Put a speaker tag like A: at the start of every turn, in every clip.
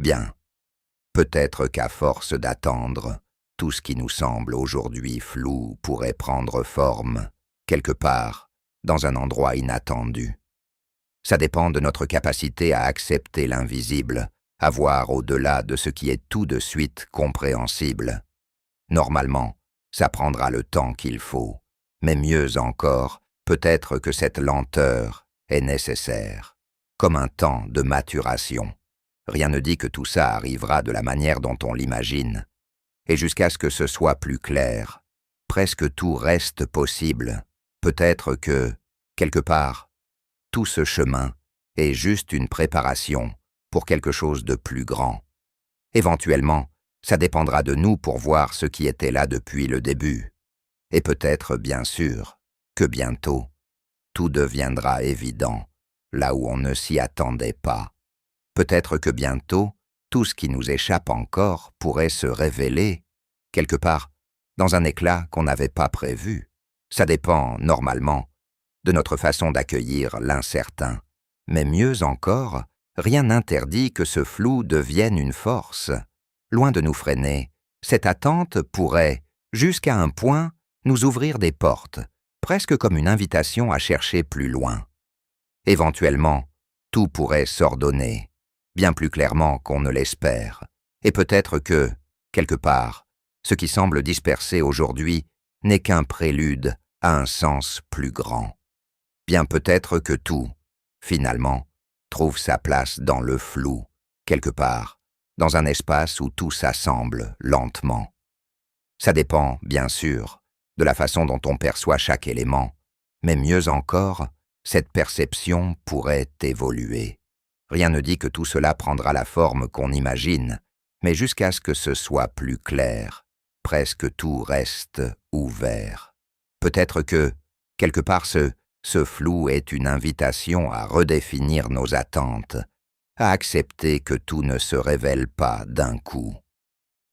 A: Bien, peut-être qu'à force d'attendre, tout ce qui nous semble aujourd'hui flou pourrait prendre forme, quelque part, dans un endroit inattendu. Ça dépend de notre capacité à accepter l'invisible, à voir au-delà de ce qui est tout de suite compréhensible. Normalement, ça prendra le temps qu'il faut, mais mieux encore, peut-être que cette lenteur est nécessaire, comme un temps de maturation. Rien ne dit que tout ça arrivera de la manière dont on l'imagine. Et jusqu'à ce que ce soit plus clair, presque tout reste possible. Peut-être que, quelque part, tout ce chemin est juste une préparation pour quelque chose de plus grand. Éventuellement, ça dépendra de nous pour voir ce qui était là depuis le début. Et peut-être, bien sûr, que bientôt, tout deviendra évident, là où on ne s'y attendait pas. Peut-être que bientôt, tout ce qui nous échappe encore pourrait se révéler, quelque part, dans un éclat qu'on n'avait pas prévu. Ça dépend, normalement, de notre façon d'accueillir l'incertain. Mais mieux encore, rien n'interdit que ce flou devienne une force. Loin de nous freiner, cette attente pourrait, jusqu'à un point, nous ouvrir des portes, presque comme une invitation à chercher plus loin. Éventuellement, tout pourrait s'ordonner, bien plus clairement qu'on ne l'espère, et peut-être que, quelque part, ce qui semble dispersé aujourd'hui n'est qu'un prélude à un sens plus grand. Bien peut-être que tout, finalement, trouve sa place dans le flou, quelque part, dans un espace où tout s'assemble lentement. Ça dépend, bien sûr, de la façon dont on perçoit chaque élément, mais mieux encore, cette perception pourrait évoluer. Rien ne dit que tout cela prendra la forme qu'on imagine, mais jusqu'à ce que ce soit plus clair, presque tout reste ouvert. Peut-être que, quelque part, ce flou est une invitation à redéfinir nos attentes, à accepter que tout ne se révèle pas d'un coup.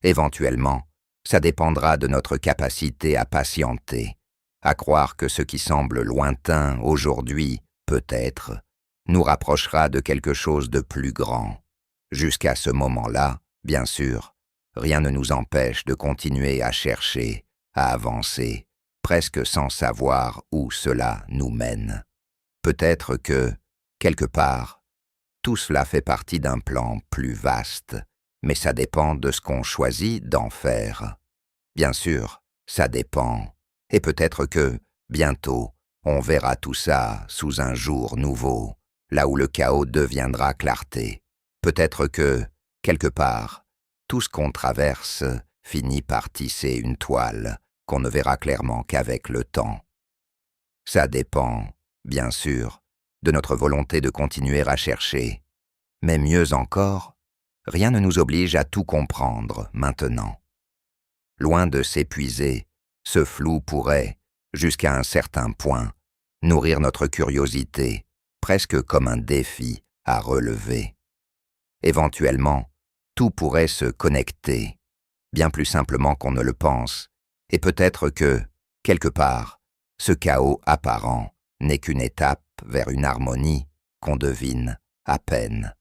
A: Éventuellement, ça dépendra de notre capacité à patienter, à croire que ce qui semble lointain aujourd'hui, peut-être, nous rapprochera de quelque chose de plus grand. Jusqu'à ce moment-là, bien sûr, rien ne nous empêche de continuer à chercher, à avancer, presque sans savoir où cela nous mène. Peut-être que, quelque part, tout cela fait partie d'un plan plus vaste, mais ça dépend de ce qu'on choisit d'en faire. Bien sûr, ça dépend, et peut-être que, bientôt, on verra tout ça sous un jour nouveau, là où le chaos deviendra clarté. Peut-être que, quelque part, tout ce qu'on traverse finit par tisser une toile qu'on ne verra clairement qu'avec le temps. Ça dépend, bien sûr, de notre volonté de continuer à chercher. Mais mieux encore, rien ne nous oblige à tout comprendre maintenant. Loin de s'épuiser, ce flou pourrait, jusqu'à un certain point, nourrir notre curiosité, presque comme un défi à relever. Éventuellement, tout pourrait se connecter, bien plus simplement qu'on ne le pense, et peut-être que, quelque part, ce chaos apparent n'est qu'une étape vers une harmonie qu'on devine à peine.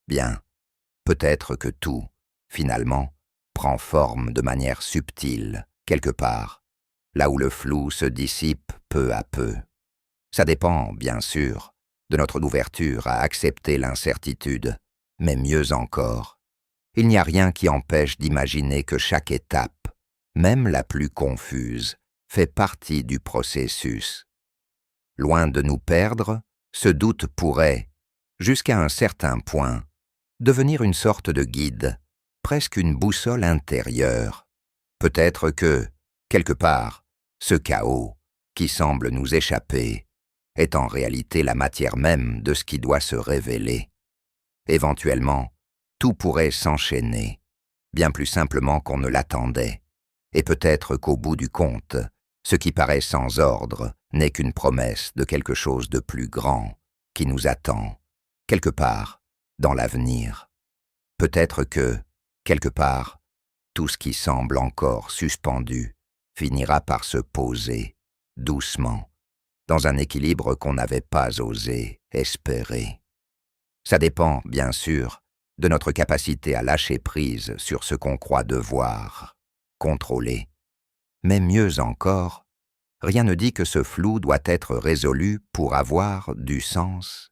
A: Bien, peut-être que tout, finalement, prend forme de manière subtile, quelque part, là où le flou se dissipe peu à peu. Ça dépend, bien sûr, de notre ouverture à accepter l'incertitude, mais mieux encore, il n'y a rien qui empêche d'imaginer que chaque étape, même la plus confuse, fait partie du processus. Loin de nous perdre, ce doute pourrait, jusqu'à un certain point, devenir une sorte de guide, presque une boussole intérieure. Peut-être que, quelque part, ce chaos, qui semble nous échapper, est en réalité la matière même de ce qui doit se révéler. Éventuellement, tout pourrait s'enchaîner, bien plus simplement qu'on ne l'attendait, et peut-être qu'au bout du compte, ce qui paraît sans ordre n'est qu'une promesse de quelque chose de plus grand qui nous attend, quelque part, dans l'avenir. Peut-être que, quelque part, tout ce qui semble encore suspendu finira par se poser, doucement, dans un équilibre qu'on n'avait pas osé espérer. Ça dépend, bien sûr, de notre capacité à lâcher prise sur ce qu'on croit devoir, contrôler. Mais mieux encore, rien ne dit que ce flou doit être résolu pour avoir du sens